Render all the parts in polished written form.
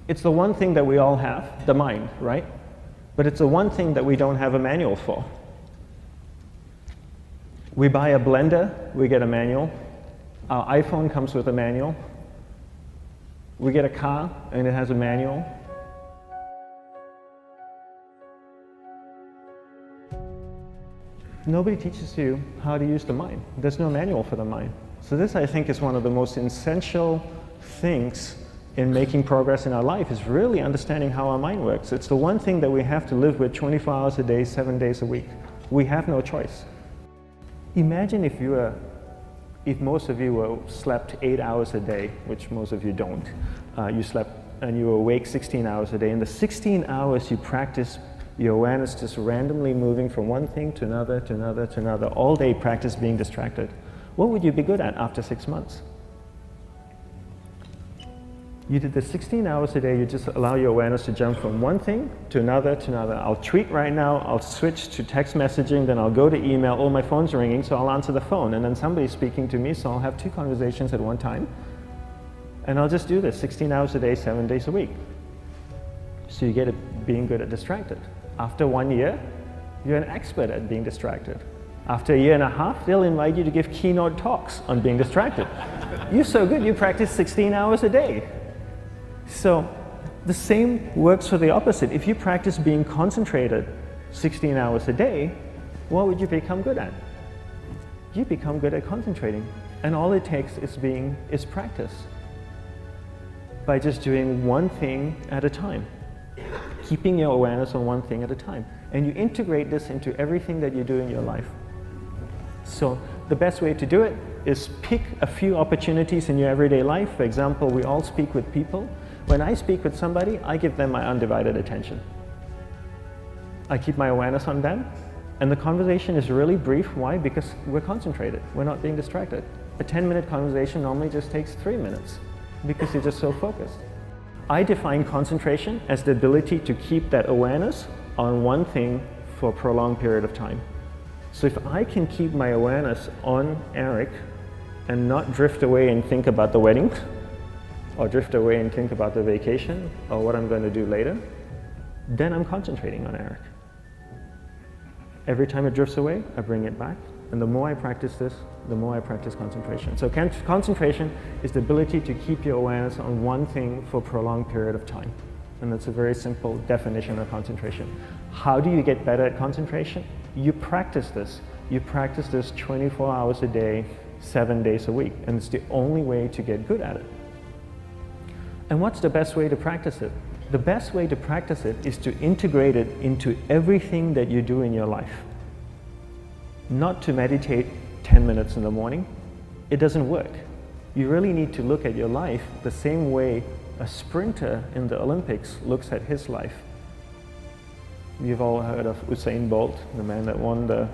It's the one thing that we all have, the mind, right? But it's the one thing that we don't have a manual for. We buy a blender, we get a manual. Our iPhone comes with a manual. We get a car and it has a manual. Nobody teaches you how to use the mind. There's no manual for the mind. So this, I think, is one of the most essential things in making progress in our life, is really understanding how our mind works. It's the one thing that we have to live with 24 hours a day, 7 days a week. We have no choice. Imagine if most of you slept 8 hours a day, which most of you don't. You slept and you were awake 16 hours a day. In the 16 hours you practice your awareness just randomly moving from one thing to another, to another, to another. All day practice being distracted. What would you be good at after 6 months? You did the 16 hours a day, you just allow your awareness to jump from one thing to another, to another. I'll tweet right now, I'll switch to text messaging, then I'll go to email. Oh, my phone's ringing, so I'll answer the phone. And then somebody's speaking to me, so I'll have 2 conversations at one time. And I'll just do this 16 hours a day, 7 days a week. So you get it being good at distracted. After 1 year, you're an expert at being distracted. After a year and a half, they'll invite you to give keynote talks on being distracted. You're so good, you practice 16 hours a day. So the same works for the opposite. If you practice being concentrated 16 hours a day, what would you become good at? You become good at concentrating. And all it takes is practice. By just doing one thing at a time. Keeping your awareness on one thing at a time. And you integrate this into everything that you do in your life. So the best way to do it is pick a few opportunities in your everyday life. For example, we all speak with people. When I speak with somebody, I give them my undivided attention. I keep my awareness on them, and the conversation is really brief. Why? Because we're concentrated. We're not being distracted. A 10-minute conversation normally just takes 3 minutes because you're just so focused. I define concentration as the ability to keep that awareness on one thing for a prolonged period of time. So if I can keep my awareness on Eric and not drift away and think about the wedding, or drift away and think about the vacation, or what I'm going to do later, then I'm concentrating on Eric. Every time it drifts away, I bring it back. And the more I practice this, the more I practice concentration. So concentration is the ability to keep your awareness on one thing for a prolonged period of time. And that's a very simple definition of concentration. How do you get better at concentration? You practice this. You practice this 24 hours a day, 7 days a week. And it's the only way to get good at it. And what's the best way to practice it? The best way to practice it is to integrate it into everything that you do in your life. Not to meditate 10 minutes in the morning. It doesn't work. You really need to look at your life the same way a sprinter in the Olympics looks at his life. You've all heard of Usain Bolt, the man that won the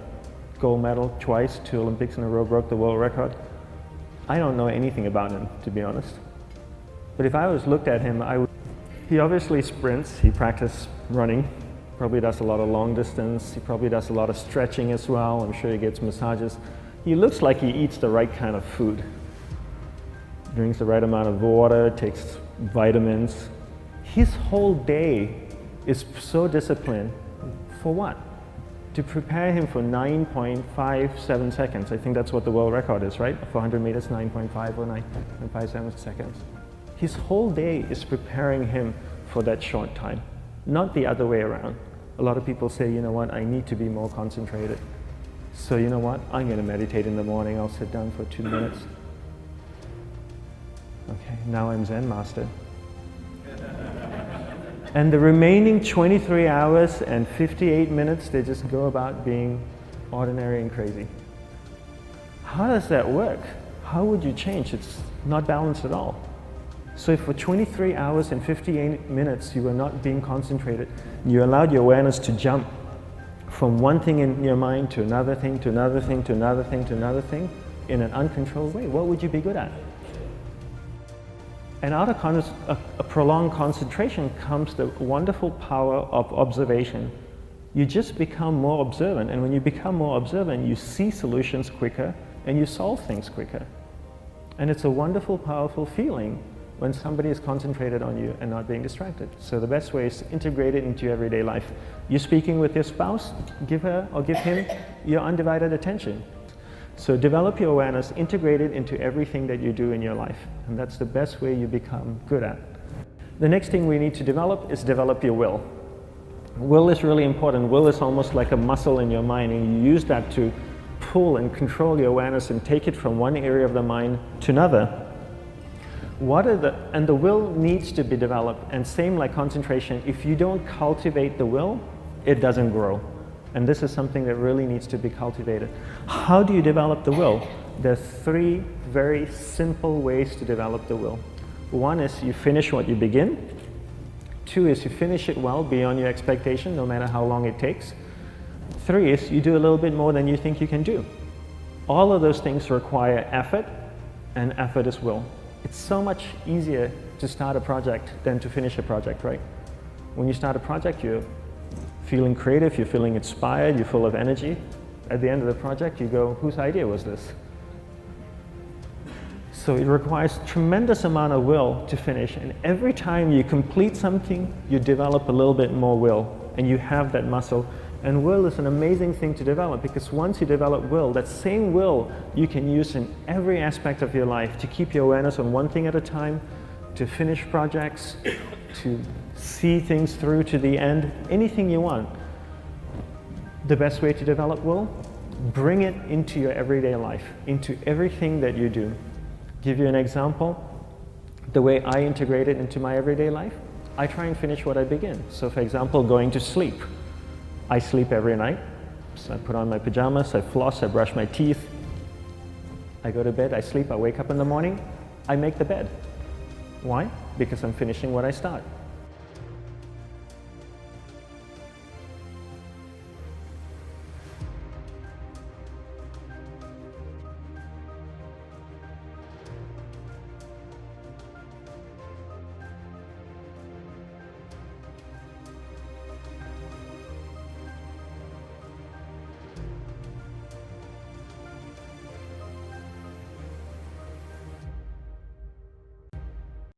gold medal twice, 2 Olympics in a row, broke the world record. I don't know anything about him, to be honest. But if I was looked at him, he obviously sprints, he practices running, probably does a lot of long distance, he probably does a lot of stretching as well, I'm sure he gets massages. He looks like he eats the right kind of food. Drinks the right amount of water, takes vitamins. His whole day is so disciplined. For what? To prepare him for 9.57 seconds. I think that's what the world record is, right? For 100 meters, 9.5 or 9.57 seconds. His whole day is preparing him for that short time, not the other way around. A lot of people say, you know what, I need to be more concentrated. So you know what, I'm going to meditate in the morning, I'll sit down for 2 minutes. Okay, now I'm Zen master. And the remaining 23 hours and 58 minutes, they just go about being ordinary and crazy. How does that work? How would you change? It's not balanced at all. So if for 23 hours and 58 minutes you were not being concentrated, you allowed your awareness to jump from one thing in your mind to another thing, to another thing, to another thing, to another thing, in an uncontrolled way, what would you be good at? And out of a prolonged concentration comes the wonderful power of observation. You just become more observant, and when you become more observant, you see solutions quicker and you solve things quicker. And it's a wonderful, powerful feeling when somebody is concentrated on you and not being distracted. So the best way is to integrate it into your everyday life. You're speaking with your spouse, give her or give him your undivided attention. So develop your awareness, integrate it into everything that you do in your life. And that's the best way you become good at. The next thing we need to develop is develop your will. Will is really important. Will is almost like a muscle in your mind, and you use that to pull and control your awareness and take it from one area of the mind to another. And the will needs to be developed, and same like concentration, if you don't cultivate the will, it doesn't grow. And this is something that really needs to be cultivated. How do you develop the will? There's 3 very simple ways to develop the will. 1 is you finish what you begin. 2 is you finish it well beyond your expectation, no matter how long it takes. 3 is you do a little bit more than you think you can do. All of those things require effort, and effort is will. It's so much easier to start a project than to finish a project, right? When you start a project, you're feeling creative, you're feeling inspired, you're full of energy. At the end of the project, you go, whose idea was this? So it requires tremendous amount of will to finish, and every time you complete something, you develop a little bit more will, and you have that muscle. And will is an amazing thing to develop, because once you develop will, that same will you can use in every aspect of your life to keep your awareness on one thing at a time, to finish projects, to see things through to the end, anything you want. The best way to develop will? Bring it into your everyday life, into everything that you do. Give you an example. The way I integrate it into my everyday life, I try and finish what I begin. So for example, going to sleep. I sleep every night, so I put on my pajamas, I floss, I brush my teeth, I go to bed, I sleep, I wake up in the morning, I make the bed. Why? Because I'm finishing what I start.